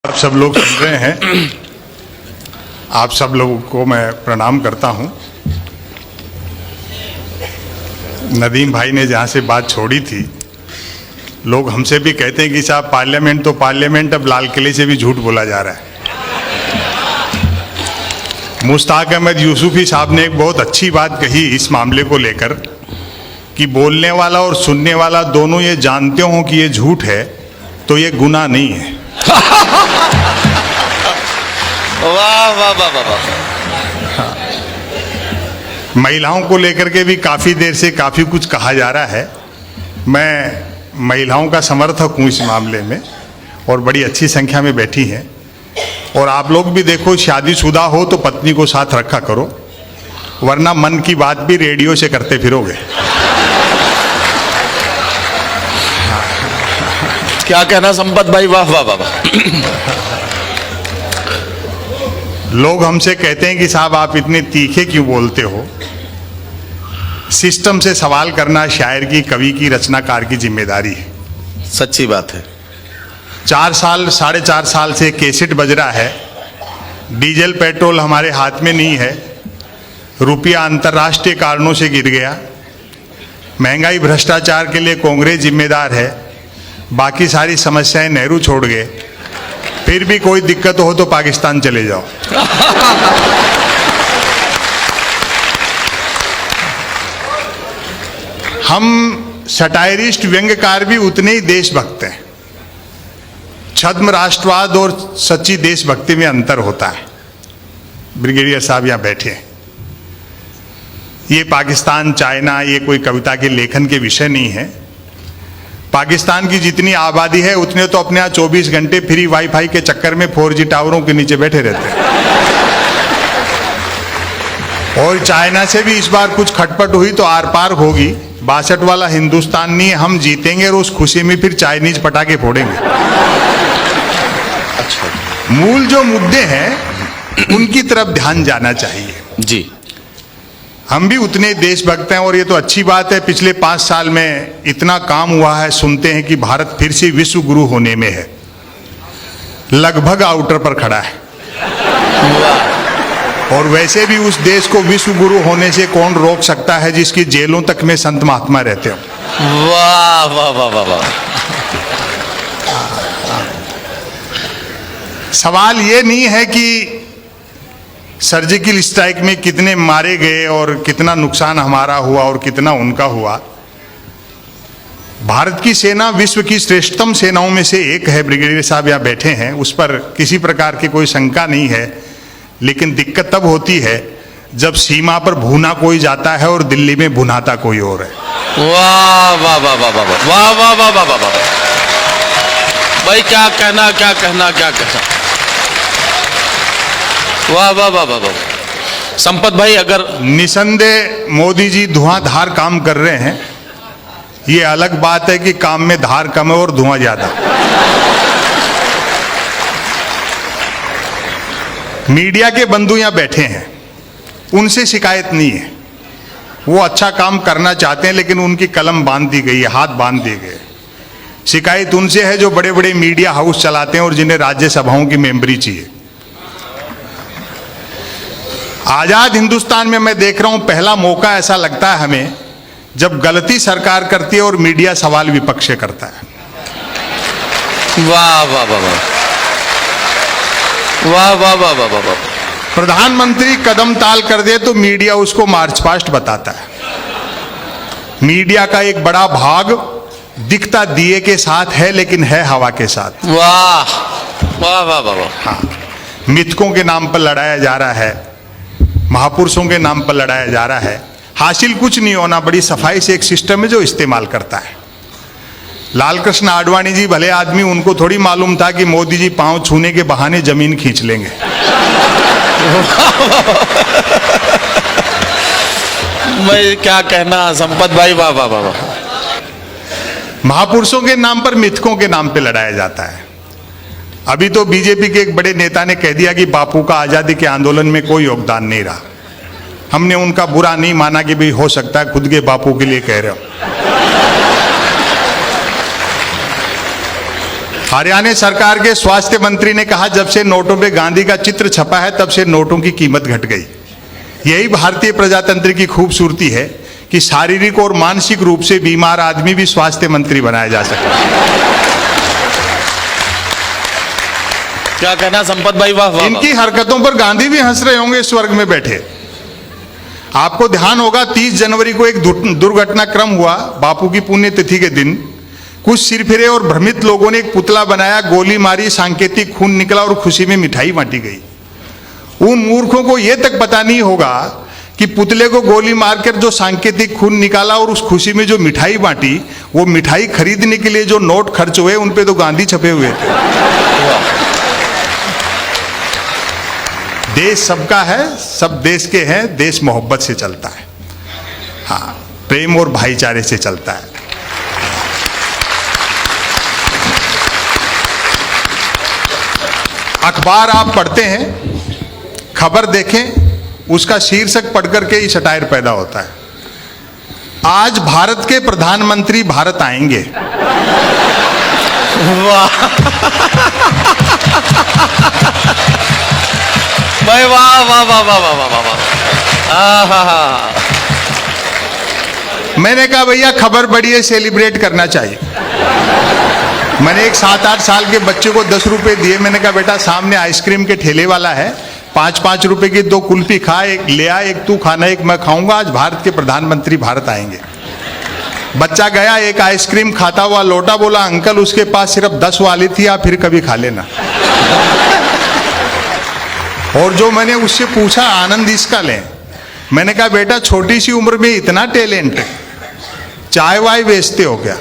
आप सब लोग सुन रहे हैं, आप सब लोगों को मैं प्रणाम करता हूं। नदीम भाई ने जहां से बात छोड़ी थी, लोग हमसे भी कहते हैं कि साहब पार्लियामेंट तो पार्लियामेंट, अब लाल किले से भी झूठ बोला जा रहा है। मुश्ताक अहमद यूसुफी साहब ने एक बहुत अच्छी बात कही इस मामले को लेकर कि बोलने वाला और सुनने वाला दोनों ये जानते हो कि ये झूठ है तो ये गुनाह नहीं है। वाह वाह वाह वाह। महिलाओं को लेकर के भी काफ़ी देर से काफ़ी कुछ कहा जा रहा है। मैं महिलाओं का समर्थक हूँ इस मामले में, और बड़ी अच्छी संख्या में बैठी हैं। और आप लोग भी देखो, शादीशुदा हो तो पत्नी को साथ रखा करो, वरना मन की बात भी रेडियो से करते फिरोगे। क्या कहना संपत भाई, वाह वाह वाह। लोग हमसे कहते हैं कि साहब आप इतने तीखे क्यों बोलते हो। सिस्टम से सवाल करना शायर की, कवि की, रचनाकार की जिम्मेदारी है। सच्ची बात है। 4 साल 4.5 साल से कैसेट बज रहा है, डीजल पेट्रोल हमारे हाथ में नहीं है, रुपया अंतर्राष्ट्रीय कारणों से गिर गया, महंगाई भ्रष्टाचार के लिए कांग्रेस जिम्मेदार है, बाकी सारी समस्याएं नेहरू छोड़ गए, फिर भी कोई दिक्कत हो तो पाकिस्तान चले जाओ। हम सटायरिस्ट व्यंग्यकार भी उतने ही देशभक्त हैं। छद्म राष्ट्रवाद और सच्ची देशभक्ति में अंतर होता है। ब्रिगेडियर साहब यहाँ बैठे हैं। ये पाकिस्तान, चाइना, ये कोई कविता के लेखन के विषय नहीं है। पाकिस्तान की जितनी आबादी है उतने तो अपने यहाँ 24 घंटे फ्री वाईफाई के चक्कर में 4G टावरों के नीचे बैठे रहते हैं। और चाइना से भी इस बार कुछ खटपट हुई तो आर पार होगी। 62 वाला हिंदुस्तान नहीं है, हम जीतेंगे और उस खुशी में फिर चाइनीज पटाखे फोड़ेंगे। अच्छा, मूल जो मुद्दे हैं उनकी तरफ ध्यान जाना चाहिए। जी, हम भी उतने देशभक्त हैं, और ये तो अच्छी बात है। पिछले 5 साल में इतना काम हुआ है, सुनते हैं कि भारत फिर से विश्व गुरु होने में है, लगभग आउटर पर खड़ा है। और वैसे भी उस देश को विश्व गुरु होने से कौन रोक सकता है जिसकी जेलों तक में संत महात्मा रहते हो। वाह वाह वाह वाह वाह। सवाल ये नहीं है कि सर्जिकल स्ट्राइक में कितने मारे गए और कितना नुकसान हमारा हुआ और कितना उनका हुआ। भारत की सेना विश्व की श्रेष्ठतम सेनाओं में से एक है। ब्रिगेडियर साहब यहाँ बैठे हैं, उस पर किसी प्रकार की कोई शंका नहीं है। लेकिन दिक्कत तब होती है जब सीमा पर भूना कोई जाता है और दिल्ली में भुनाता कोई और है। वाह वाह वाह वाह वाह वाह वाह वाह वाह वाह वाह। भाई क्या कहना, क्या कहना, क्या कहना। वाह वाह वाह वाह वाह। संपत भाई, अगर निसंदेह मोदी जी धुआंधार काम कर रहे हैं। ये अलग बात है कि काम में धार कम है और धुआं ज्यादा। मीडिया के बंधु यहां बैठे हैं, उनसे शिकायत नहीं है। वो अच्छा काम करना चाहते हैं, लेकिन उनकी कलम बांध दी गई है, हाथ बांध दिए गए। शिकायत उनसे है जो बड़े बड़े मीडिया हाउस चलाते हैं और जिन्हें राज्यसभाओं की मेंबरी चाहिए। आजाद हिंदुस्तान में मैं देख रहा हूं, पहला मौका ऐसा लगता है हमें जब गलती सरकार करती है और मीडिया सवाल विपक्ष से करता है। वाह वाह वाह वाह वाह वाह वाह वाह वाह वाह। प्रधानमंत्री कदम ताल कर दे तो मीडिया उसको मार्च पास्ट बताता है। मीडिया का एक बड़ा भाग दिखता दिए के साथ है, लेकिन है हवा के साथ। वाह वाह वाह वाह वाह। हाँ, मिथकों के नाम पर लड़ाया जा रहा है, महापुरुषों के नाम पर लड़ाया जा रहा है। हासिल कुछ नहीं होना। बड़ी सफाई से एक सिस्टम है जो इस्तेमाल करता है। लाल कृष्ण आडवाणी जी भले आदमी, उनको थोड़ी मालूम था कि मोदी जी पांव छूने के बहाने जमीन खींच लेंगे। मैं क्या कहना संपत भाई, वाह वाह वाह वाह। महापुरुषों के नाम पर मिथकों के नाम पे लड़ाया जाता है। अभी तो बीजेपी के एक बड़े नेता ने कह दिया कि बापू का आजादी के आंदोलन में कोई योगदान नहीं रहा। हमने उनका बुरा नहीं माना कि भाई हो सकता है खुद के बापू के लिए कह रहे हो। हरियाणा सरकार के स्वास्थ्य मंत्री ने कहा, जब से नोटों पे गांधी का चित्र छपा है तब से नोटों की कीमत घट गई। यही भारतीय प्रजातंत्र की खूबसूरती है कि शारीरिक और मानसिक रूप से बीमार आदमी भी स्वास्थ्य मंत्री बनाया जा सकता है। क्या कहना संपत भाई, वाह वाह। इनकी हरकतों पर गांधी भी हंस रहे होंगे स्वर्ग में बैठे। आपको ध्यान होगा 30 जनवरी को एक दुर्घटनाक्रम हुआ बापू की पुण्यतिथि के दिन। कुछ सिरफिरे और भ्रमित लोगों ने एक पुतला बनाया, गोली मारी, सांकेतिक खून निकला और खुशी में मिठाई बांटी गई। उन मूर्खों को यह तक पता नहीं होगा कि पुतले को गोली मारकर जो सांकेतिक खून निकाला और उस खुशी में जो मिठाई बांटी, वो मिठाई खरीदने के लिए जो नोट खर्च हुए उन पे तो गांधी छपे हुए थे। देश सबका है, सब देश के हैं, देश मोहब्बत से चलता है, हाँ, प्रेम और भाईचारे से चलता है। अखबार आप पढ़ते हैं, खबर देखें, उसका शीर्षक पढ़कर के ही सटायर पैदा होता है। आज भारत के प्रधानमंत्री भारत आएंगे। वाह भाई, वाह वाह वाह वाह वाह वाह वाह। मैंने कहा भैया खबर बड़ी है, सेलिब्रेट करना चाहिए। मैंने एक 7-8 साल के बच्चे को 10 रुपए दिए। मैंने कहा बेटा सामने आइसक्रीम के ठेले वाला है, 5-5 रुपए की 2 कुल्फी खा, एक ले आ, एक तू खाना, एक मैं खाऊंगा। आज भारत के प्रधानमंत्री भारत आएंगे। बच्चा गया, एक आइसक्रीम खाता हुआ लौटा, बोला अंकल उसके पास सिर्फ 10 वाली थी, आप फिर कभी खा लेना। और जो मैंने उससे पूछा आनंद इसका लें, मैंने कहा बेटा छोटी सी उम्र में इतना टैलेंट, चाय वाय बेचते हो क्या?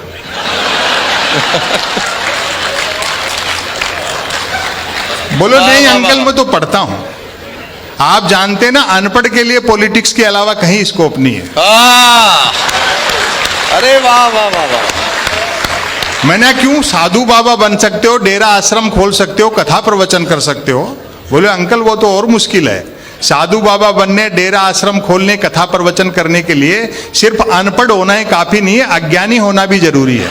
बोलो नहीं अंकल मैं तो पढ़ता हूं। आप जानते ना अनपढ़ के लिए पॉलिटिक्स के अलावा कहीं स्कोप नहीं है। अरे वाह वाह वाह वाह। मैंने क्यों, साधु बाबा बन सकते हो, डेरा आश्रम खोल सकते हो, कथा प्रवचन कर सकते हो। बोले अंकल वो तो और मुश्किल है। साधु बाबा बनने, डेरा आश्रम खोलने, कथा प्रवचन करने के लिए सिर्फ अनपढ़ होना ही काफी नहीं है, अज्ञानी होना भी जरूरी है।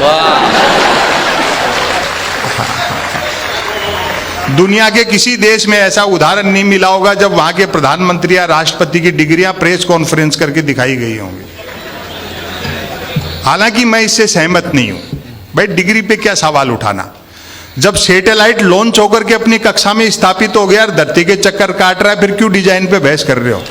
दुनिया के किसी देश में ऐसा उदाहरण नहीं मिला होगा जब वहां के प्रधानमंत्री या राष्ट्रपति की डिग्रियां प्रेस कॉन्फ्रेंस करके दिखाई गई होंगी। हालांकि मैं इससे सहमत नहीं हूं। भाई डिग्री पे क्या सवाल उठाना, जब सैटेलाइट लॉन्च होकर के अपनी कक्षा में स्थापित हो गया, धरती के चक्कर काट रहा है, फिर क्यों डिजाइन पे बहस कर रहे हो?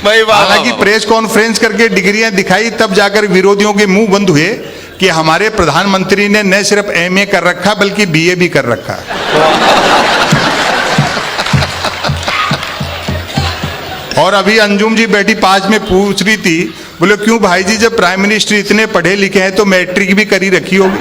हालांकि प्रेस कॉन्फ्रेंस करके डिग्रियां दिखाई, तब जाकर विरोधियों के मुंह बंद हुए कि हमारे प्रधानमंत्री ने न सिर्फ एमए कर रखा बल्कि बीए भी कर रखा। और अभी अंजुम जी बैठी पास में पूछ रही थी, बोले क्यों भाई जी जब प्राइम मिनिस्टर इतने पढ़े लिखे हैं तो मैट्रिक भी करी रखी होगी।